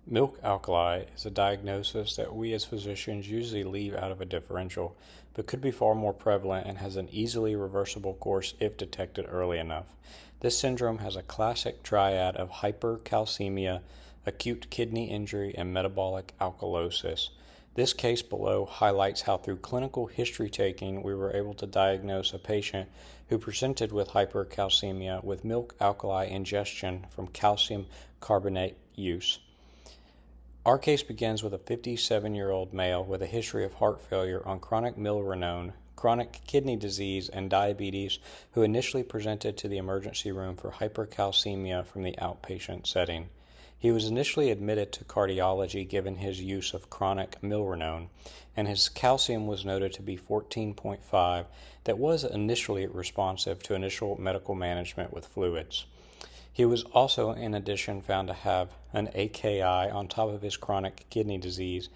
Milk alkali is a diagnosis that we as physicians usually leave out of a differential, but could be far more prevalent and has an easily reversible course if detected early enough. This syndrome has a classic triad of hypercalcemia, acute kidney injury, and metabolic alkalosis. This case below highlights how through clinical history taking we were able to diagnose a patient who presented with hypercalcemia with milk alkali ingestion from calcium carbonate use. Our case begins with a 57-year-old male with a history of heart failure on chronic milrinone, chronic kidney disease, and diabetes who initially presented to the emergency room for hypercalcemia from the outpatient setting. He was initially admitted to cardiology given his use of chronic milrinone, and his calcium was noted to be 14.5 that was initially responsive to initial medical management with fluids. He was also, in addition, found to have an AKI on top of his chronic kidney disease,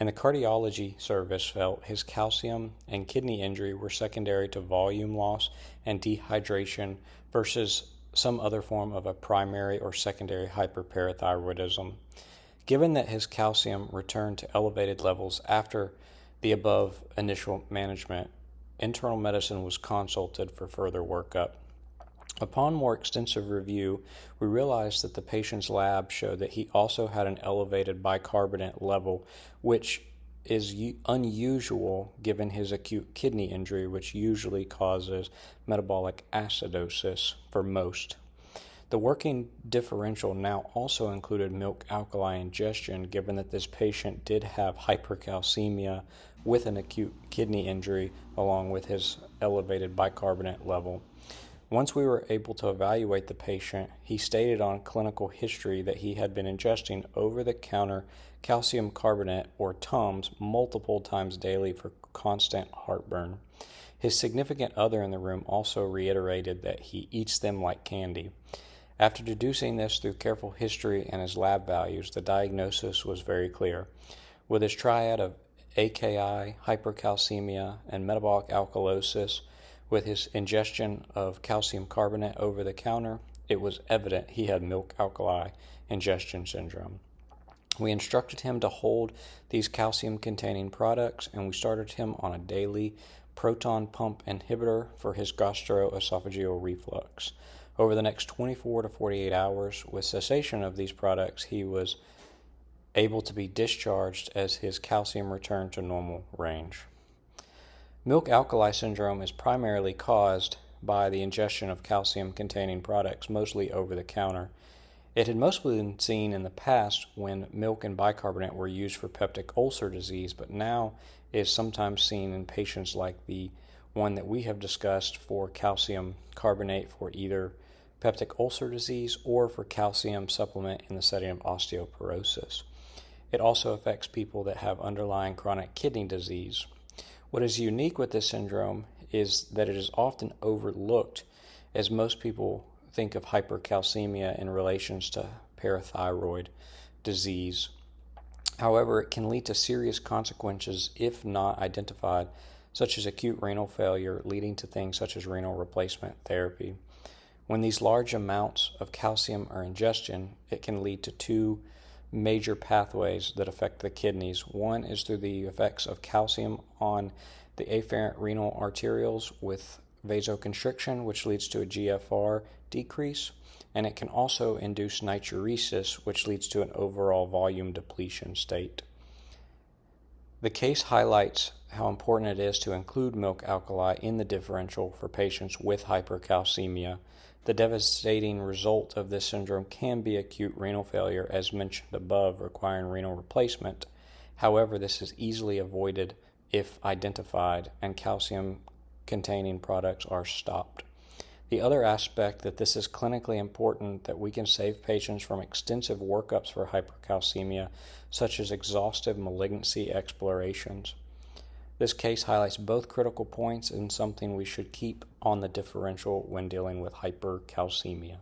and the cardiology service felt his calcium and kidney injury were secondary to volume loss and dehydration versus some other form of a primary or secondary hyperparathyroidism. Given that his calcium returned to elevated levels after the above initial management, internal medicine was consulted for further workup. Upon more extensive review, we realized that the patient's lab showed that he also had an elevated bicarbonate level, which is unusual given his acute kidney injury, which usually causes metabolic acidosis for most. The working differential now also included milk alkali ingestion, given that this patient did have hypercalcemia with an acute kidney injury along with his elevated bicarbonate level. Once we were able to evaluate the patient, he stated on clinical history that he had been ingesting over-the-counter calcium carbonate, or Tums, multiple times daily for constant heartburn. His significant other in the room also reiterated that he eats them like candy. After deducing this through careful history and his lab values, the diagnosis was very clear. With his triad of AKI, hypercalcemia, and metabolic alkalosis, with his ingestion of calcium carbonate over the counter, it was evident he had milk alkali ingestion syndrome. We instructed him to hold these calcium-containing products, and we started him on a daily proton pump inhibitor for his gastroesophageal reflux. Over the next 24 to 48 hours, with cessation of these products, he was able to be discharged as his calcium returned to normal range. Milk alkali syndrome is primarily caused by the ingestion of calcium-containing products, mostly over the counter. It had mostly been seen in the past when milk and bicarbonate were used for peptic ulcer disease, but now is sometimes seen in patients like the one that we have discussed for calcium carbonate for either peptic ulcer disease or for calcium supplement in the setting of osteoporosis. It also affects people that have underlying chronic kidney disease. What is unique with this syndrome is that it is often overlooked, as most people think of hypercalcemia in relations to parathyroid disease. However, it can lead to serious consequences if not identified, such as acute renal failure, leading to things such as renal replacement therapy. When these large amounts of calcium are ingestion, it can lead to two major pathways that affect the kidneys. One is through the effects of calcium on the afferent renal arterioles with vasoconstriction, which leads to a GFR decrease, and it can also induce natriuresis, which leads to an overall volume depletion state. The case highlights how important it is to include milk alkali in the differential for patients with hypercalcemia. The devastating result of this syndrome can be acute renal failure, as mentioned above, requiring renal replacement. However, this is easily avoided if identified and calcium-containing products are stopped. The other aspect that this is clinically important that we can save patients from extensive workups for hypercalcemia, such as exhaustive malignancy explorations. This case highlights both critical points and something we should keep on the differential when dealing with hypercalcemia.